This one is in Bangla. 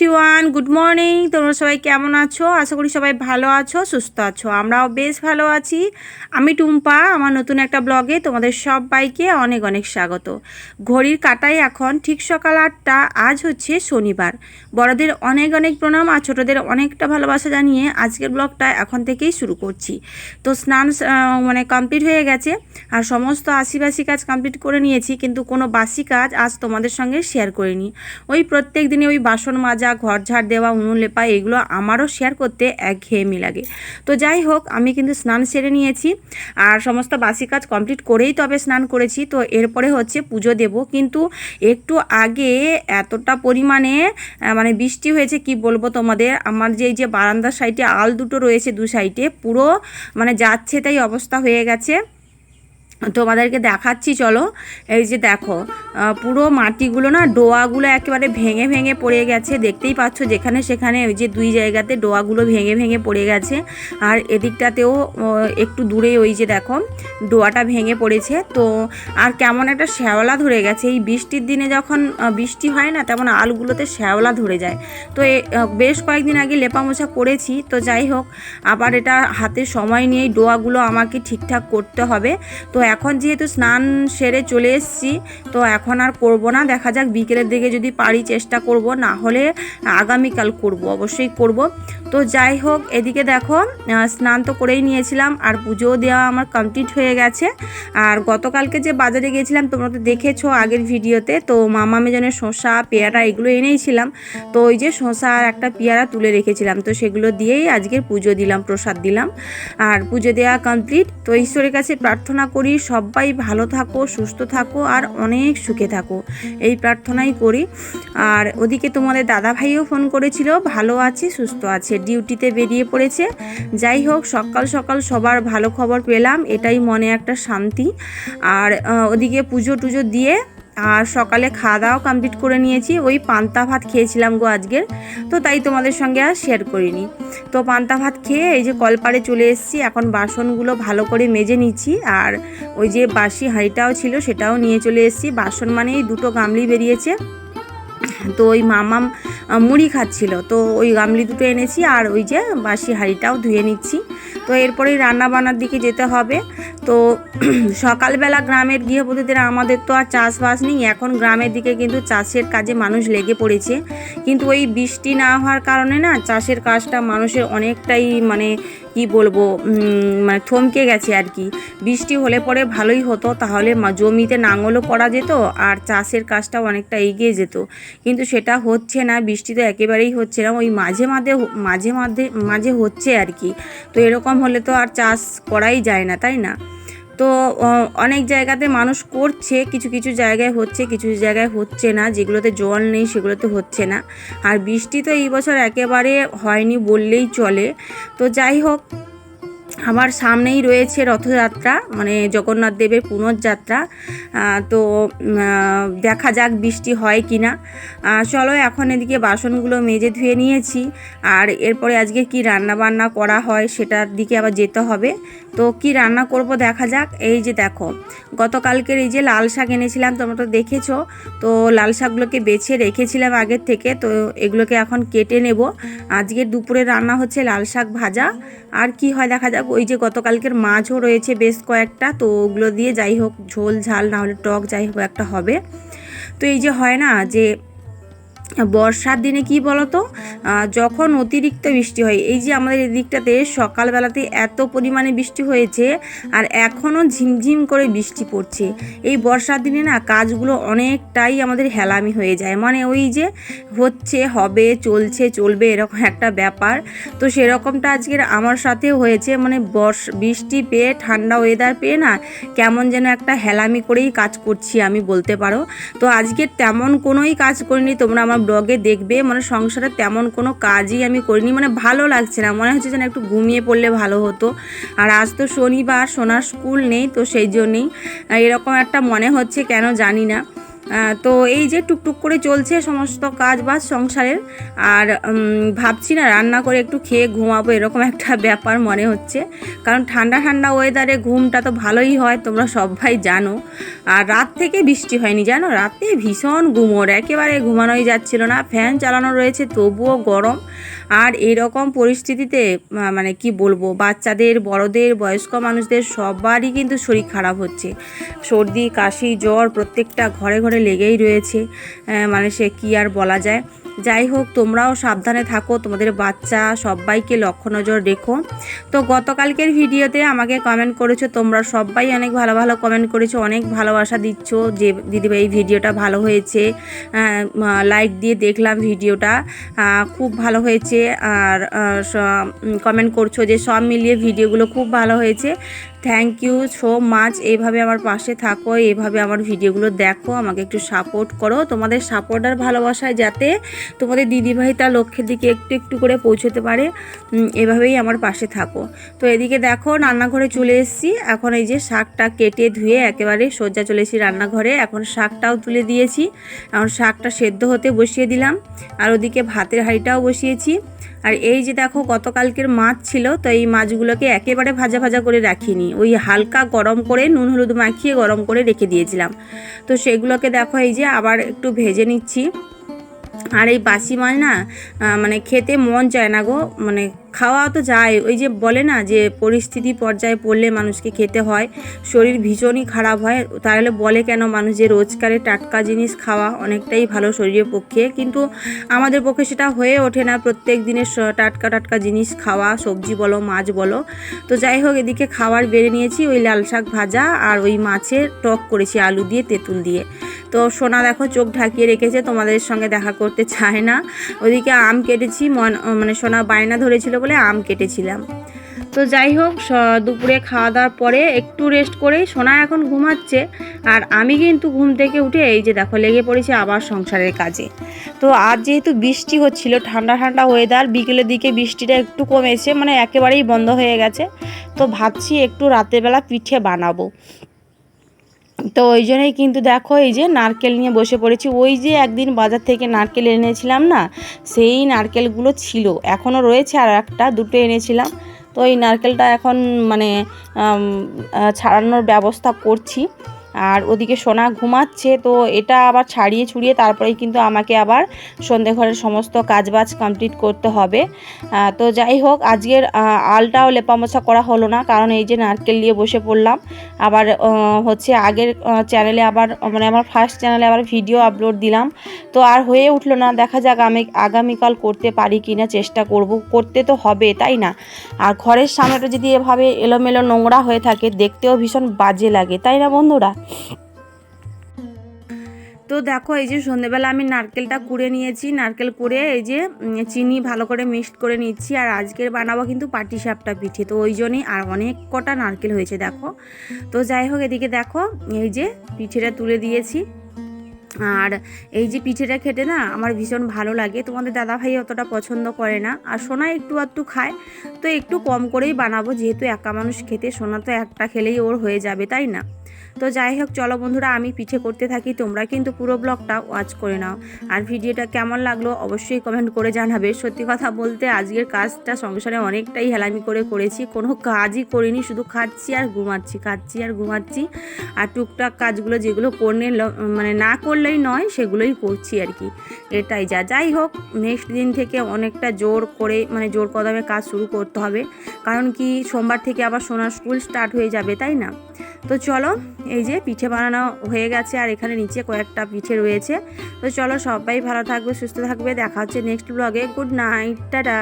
Everyone, good morning. তোমরা সবাই কেমন আছো? আশা করি সবাই ভালো আছো, সুস্থ আছো। আমরাও বেশ ভালো আছি। আমি টুম্পা, আমার নতুন একটা ব্লগে তোমাদের সবাইকে অনেক অনেক স্বাগত। ঘড়ির কাঁটায় এখন ঠিক সকাল 8টা। আজ হচ্ছে শনিবার। বড়দের অনেক অনেক প্রণাম আর ছোটদের অনেকটা ভালোবাসা জানিয়ে আজকের ব্লগটা এখন থেকেই শুরু করছি। তো স্নান কমপ্লিট হয়ে গেছে আর সমস্ত আশি কাজ কমপ্লিট করে নিয়েছি, কিন্তু কোনো বাসি কাজ আজ তোমাদের সঙ্গে শেয়ার করিনি। ওই প্রত্যেক দিনে ওই বাসন মাজা, ঘর ঝাড় দেওয়া, উনুন লেপা, এগুলো আমারও শেয়ার করতে একঘেয়েমি লাগে। তো যাই হোক, আমি কিন্তু স্নান সেরে নিয়েছি আর সমস্ত বাসি কাজ কমপ্লিট করেই তবে স্নান করেছি। তো এরপরে হচ্ছে পুজো দেব, কিন্তু একটু আগে এতটা পরিমাণে বৃষ্টি হয়েছে কি বলবো তোমাদের। আমার যে এই যে বারান্দার সাইডে আল দুটো রয়েছে, দু সাইডে পুরো যাচ্ছে তাই অবস্থা হয়ে গেছে। তোমাদেরকে দেখাচ্ছি, চলো। এই যে দেখো, পুরো মাটিগুলো না, ডোয়াগুলো একেবারে ভেঙে ভেঙে পড়ে গেছে। দেখতেই পাচ্ছ যেখানে সেখানে ওই যে দুই জায়গাতে ডোয়াগুলো ভেঙে ভেঙে পড়ে গেছে। আর এদিকটাতেও একটু দূরে ওই যে দেখো ডোয়াটা ভেঙে পড়েছে। তো আর কেমন একটা শ্যাওলা ধরে গেছে। এই বৃষ্টির দিনে যখন বৃষ্টি হয় না, তেমন আলগুলোতে শ্যাওলা ধরে যায়। তো বেশ কয়েকদিন আগে লেপা মোছা করেছি। তো যাই হোক, আবার এটা হাতে সময় নিয়ে ডোয়াগুলো আমাকে ঠিকঠাক করতে হবে। তো এখন যেহেতু স্নান সেরে চলে এসেছি, তো এখন আর করব না। দেখা যাক বিকেলের দিকে যদি পারি চেষ্টা করব, না হলে আগামীকাল করব, অবশ্যই করব। তো যাই হোক, এদিকে দেখো স্নান তো করেই নিয়েছিলাম আর পুজোও দেওয়া আমার কমপ্লিট হয়ে গেছে। আর গতকালকে যে বাজারে গিয়েছিলাম তোমরা তো দেখেছো আগের ভিডিওতে, তো মামামের জন্য শসা, পেয়ারা এগুলো এনেইছিলাম। তো ওই যে শসা আর একটা পেয়ারা তুলে রেখেছিলাম, তো সেগুলো দিয়েই আজকের পুজো দিলাম, প্রসাদ দিলাম। আর পুজো দেওয়া কমপ্লিট। তো ঈশ্বরের কাছে প্রার্থনা করি সবাই ভালো থাকো, সুস্থ থাকো আর অনেক সুখে থাকো, এই প্রার্থনাই করি। আর ওদিকে তোমাদের দাদা ভাইও ফোন করেছিল, ভালো আছে, সুস্থ আছে, ডিউটিতে বেরিয়ে পড়েছে। যাই হোক, সকাল সকাল সবার ভালো খবর পেলাম, এটাই মনে একটা শান্তি। আর ওদিকে পুজো টুজো দিয়ে আর সকালে খাওয়া দাওয়া কমপ্লিট করে নিয়েছি। ওই পান্তা ভাত খেয়েছিলাম গো আজকের, তো তাই তোমাদের সঙ্গে আর শেয়ার করিনি। তো পান্তা ভাত খেয়ে এই যে কলপাড়ে চলে এসেছি। এখন বাসনগুলো ভালো করে মেজে নিচ্ছি। আর ওই যে বাসি হাঁড়িটাও ছিল সেটাও নিয়ে চলে এসেছি। বাসন মানে এই দুটো গামলি বেরিয়েছে। তো ওই মামাম মুড়ি খাচ্ছিল, তো ওই গামলি দুটো এনেছি আর ওই যে বাসি হাঁড়িটাও ধুয়ে নিচ্ছি। তো এরপরেই রান্না বান্নার দিকে যেতে হবে। তো সকালবেলা গ্রামের গৃহবধূদের আমাদের তো আর চাষবাস নেই, এখন গ্রামের দিকে কিন্তু চাষের কাজে মানুষ লেগে পড়েছে। কিন্তু ওই বৃষ্টি না হওয়ার কারণে না চাষের কাজটা মানুষের অনেকটাই কি বলবো থমকে গেছে আর কি। বৃষ্টি হলে পরে ভালোই হতো, তাহলে জমিতে নাঙলও করা যেত আর চাষের কাজটাও অনেকটা এগিয়ে যেত। কিন্তু সেটা হচ্ছে না, বৃষ্টি তো একেবারেই হচ্ছে না, ওই মাঝে হচ্ছে আর কি। তো এরকম হলে তো আর চাষ করাই যায় না, তাই না? তো অনেক জায়গাতে মানুষ করছে, কিছু কিছু জায়গায় হচ্ছে, কিছু জায়গায় হচ্ছে না। যেগুলোতে জল নেই সেগুলোতে হচ্ছে না। আর বৃষ্টি তো এই বছর একেবারে হয়নি বললেই চলে। তো যাই হোক, আমার সামনেই রয়েছে রথযাত্রা, জগন্নাথ দেবের পুণ্যযাত্রা। তো দেখা যাক বৃষ্টি হয় কি না। চলো, এখন এদিকে বাসনগুলো মেজে ধুয়ে নিয়েছি। আর এরপরে আজকে কি রান্না বান্না করা হয় সেটার দিকে আবার যেতে হবে। তো কি রান্না করব দেখা যাক। এই যে দেখো, গতকালকের এই যে লাল শাক এনেছিলাম, তোমরা তো দেখেছো। তো লাল শাকগুলোকে বেছে রেখেছিলাম আগের থেকে, তো এগুলোকে এখন কেটে নেব। আজকের দুপুরে রান্না হচ্ছে লাল শাক ভাজা। আর কি হয় দেখা যাক। ওই যে গতকালকের মাছও রয়েছে বেশ কয়েকটা, তো ওগুলো দিয়ে যাই হোক ঝোল ঝাল না হলে টক যাই হোক একটা হবে। তো এই যে হয় না যে বর্ষার দিনে কি বলতো, যখন অতিরিক্ত বৃষ্টি হয়, এই যে আমাদের এদিকটাতে সকালবেলাতে এত পরিমাণে বৃষ্টি হয়েছে আর এখনও ঝিমঝিম করে বৃষ্টি পড়ছে। এই বর্ষার দিনে না কাজগুলো অনেকটাই আমাদের হেলামি হয়ে যায়, ওই যে হচ্ছে, হবে, চলবে, এরকম একটা ব্যাপার। তো সেরকমটা আজকের আমার সাথেও হয়েছে। বৃষ্টি পেয়ে, ঠান্ডা ওয়েদার পেয়ে না কেমন যেন একটা হেলামি করেই কাজ করছি আমি বলতে পারো। তো আজকে তেমন কোনোই কাজ করিনি, তোমরা আমার ব্লগে দেখবে। সংসারে তেমন কোনো কাজই আমি করিনি, ভালো লাগছে না, মনে হচ্ছে যেন একটু ঘুমিয়ে পড়লে ভালো হতো। আর আজ তো শনিবার, সোনার স্কুল নেই, তো সেই জন্যেই এরকম একটা মনে হচ্ছে, কেন জানি না। তো এই যে টুকটুক করে চলছে সমস্ত কাজ বাজ সংসারের। আর ভাবছি না রান্না করে একটু খেয়ে ঘুমাবো, এরকম একটা ব্যাপার মনে হচ্ছে। কারণ ঠান্ডা ঠান্ডা ওয়েদারে ঘুমটা তো ভালোই হয়, তোমরা সবাই জানো। আর রাত থেকে বৃষ্টি হয়নি জানো, রাতে ভীষণ গুমোট, একেবারে ঘুমানোই যাচ্ছিল না। ফ্যান চালানো রয়েছে তবুও গরম। আর এরকম পরিস্থিতিতে মানে কি বলবো, বাচ্চাদের, বড়দের, বয়স্ক মানুষদের সবারই কিন্তু শরীর খারাপ হচ্ছে। সর্দি, কাশি, জ্বর প্রত্যেকটা ঘরে ঘরে লেগেই রয়েছে। মানে সে কি আর বলা যায়। যাই হোক, তোমরাও সাবধানে থাকো, তোমাদের বাচ্চা সবাইকে লক্ষ্য নজর রেখো। তো গতকালকের ভিডিওতে আমাকে কমেন্ট করেছো, তোমরা সবাই অনেক ভালো ভালো কমেন্ট করেছো, অনেক ভালোবাসা দিচ্ছ যে দিদিভাই ভিডিওটা ভালো হয়েছে। লাইক দিয়ে দেখলাম ভিডিওটা, খুব ভালো হয়েছে। আর কমেন্ট করছো যে সব মিলিয়ে ভিডিওগুলো খুব ভালো হয়েছে। Thank you so much. এইভাবে আমার পাশে থাকো, এইভাবে আমার ভিডিওগুলো দেখো, আমাকে একটু সাপোর্ট করো। তোমাদের সাপোর্ট আর ভালোবাসায় যাতে তোমাদের দিদিভাই তার লক্ষ্যের দিকে একটু একটু করে পৌঁছতে পারে, এভাবেই আমার পাশে থাকো। তো এদিকে দেখো রান্নাঘরে চলে এসেছি। এখন এই যে শাকটা কেটে ধুয়ে একেবারে সোজা চলে এসেছি রান্নাঘরে। এখন শাকটাও তুলে দিয়েছি, এখন শাকটা সেদ্ধ হতে বসিয়ে দিলাম। আর ওদিকে ভাতের হাঁড়িটাও বসিয়েছি। আর এই যে দেখো গতকালকের মাছ ছিল, তো এই মাছগুলোকে একেবারে ভাজা ভাজা করে রাখিনি, ওই হালকা গরম করে নুন হলুদ মাখিয়ে গরম করে রেখে দিয়েছিলাম। তো সেগুলোকে দেখো এই যে আবার একটু ভেজে নিচ্ছি। আর এই বাসি মাছ না মানে খেতে মন চায় না গো, মানে খাওয়া তো যায়, ওই যে বলে না যে পরিস্থিতি পর্যায়ে পড়লে মানুষকে খেতে হয়, শরীর ভীষণই খারাপ হয়। তাহলে বলে কেন মানুষ যে রোজকারে টাটকা জিনিস খাওয়া অনেকটাই ভালো শরীরের পক্ষে, কিন্তু আমাদের পক্ষে সেটা হয়ে ওঠে না প্রত্যেক দিনের টাটকা টাটকা জিনিস খাওয়া, সবজি বলো মাছ বলো। তো যাই হোক, এদিকে খাবার বেড়ে নিয়েছি, ওই লাল শাক ভাজা আর ওই মাছের টক করেছি আলু দিয়ে তেঁতুল দিয়ে। তো সোনা দেখো চোখ ঢাকিয়ে রেখেছে, তোমাদের সঙ্গে দেখা করতে চায় না। ওদিকে আম কেটেছি, মানে সোনা বায়না ধরেছিল বলে আম কেটেছিলাম। তো যাই হোক, দুপুরে খাওয়া দাওয়ার পরে একটু রেস্ট করেই সোনা এখন ঘুমাচ্ছে। আর আমি কিন্তু ঘুম থেকে উঠে এই যে দেখো লেগে পড়েছি আবার সংসারের কাজে। তো আজ যেহেতু বৃষ্টি হচ্ছিল, ঠান্ডা ঠান্ডা ওয়েদার, বিকেলের দিকে বৃষ্টিটা একটু কমেছে, মানে একেবারেই বন্ধ হয়ে গেছে। তো ভাবছি একটু রাতেরবেলা পিঠে বানাবো। তো ওই জন্যই কিন্তু দেখো এই যে নারকেল নিয়ে বসে পড়েছি। ওই যে একদিন বাজার থেকে নারকেল এনেছিলাম না, সেই নারকেলগুলো ছিল, এখনও রয়েছে, আর একটা দুটো এনেছিলাম। তো এই নারকেলটা এখন মানে ছাড়ানোর ব্যবস্থা করছি। আর ওদিকে সোনা ঘুমাচ্ছে, তো এটা আবার ছাড়িয়ে ছুড়িয়ে তারপরেই কিন্তু আমাকে আবার সন্ধে ঘরের সমস্ত কাজবাজ কমপ্লিট করতে হবে। তো যাই হোক, আজকের আলটাও লেপামোছা করা হলো না, কারণ এই যে নারকেল নিয়ে বসে পড়লাম। আবার হচ্ছে আগের চ্যানেলে আবার মানে আমার ফার্স্ট চ্যানেলে আবার ভিডিও আপলোড দিলাম, তো আর হয়ে উঠলো না। দেখা যাক আমি আগামীকাল করতে পারি কি না, চেষ্টা করব, করতে তো হবে তাই না। আর ঘরের সামনেটা যদি এভাবে এলোমেলো নোংরা হয়ে থাকে দেখতেও ভীষণ বাজে লাগে, তাই না বন্ধুরা। তো দেখো এই যে সন্ধেবেলা আমি নারকেলটা কুড়ে নিয়েছি, নারকেল কুড়ে এই যে চিনি ভালো করে মিক্সড করে নিচ্ছি। আর আজকের বানাবো কিন্তু পাটিসাপটা পিঠে, তো ওই জন্যই আর অনেক কটা নারকেল হয়েছে দেখো। তো যাই হোক, এদিকে দেখো এই যে পিঠেটা তুলে দিয়েছি। আর এই যে পিঠেটা খেতে না আমার ভীষণ ভালো লাগে, তোমাদের দাদাভাই অতটা পছন্দ করে না, আর সোনা একটু আধটু খায়। তো একটু কম করেই বানাবো, যেহেতু একা মানুষ খেতে, সোনা তো একটা খেলেই ওর হয়ে যাবে তাই না। তো যাই হোক, চলো বন্ধুরা আমি পিঠে করতে থাকি, তোমরা কিন্তু পুরো ব্লগটা ওয়াচ করে নাও। আর ভিডিওটা কেমন লাগলো অবশ্যই কমেন্ট করে জানাবে। সত্যি কথা বলতে আজকের কাজটা সংসারে অনেকটাই হেলামি করে করেছি, কোনো কাজই করিনি, শুধু খাচ্ছি আর ঘুমাচ্ছি, খাচ্ছি আর ঘুমাচ্ছি। আর টুকটাক কাজগুলো যেগুলো করলে মানে না করলেই নয় সেগুলোই করছি আর কি, এটাই যাই হোক। নেক্সট দিন থেকে অনেকটা জোর করে মানে জোর কদমে কাজ শুরু করতে হবে, কারণ কি সোমবার থেকে আবার সোনার স্কুল স্টার্ট হয়ে যাবে তাই না। তো চলো, এই যে পিঠে বানানো হয়ে গেছে, আর এখানে নিচে কয়েকটা পিঠে রয়েছে। তো চলো, সবাই ভালো থাকবে, সুস্থ থাকবে, দেখা হচ্ছে নেক্সট ব্লগে। Good night, tata.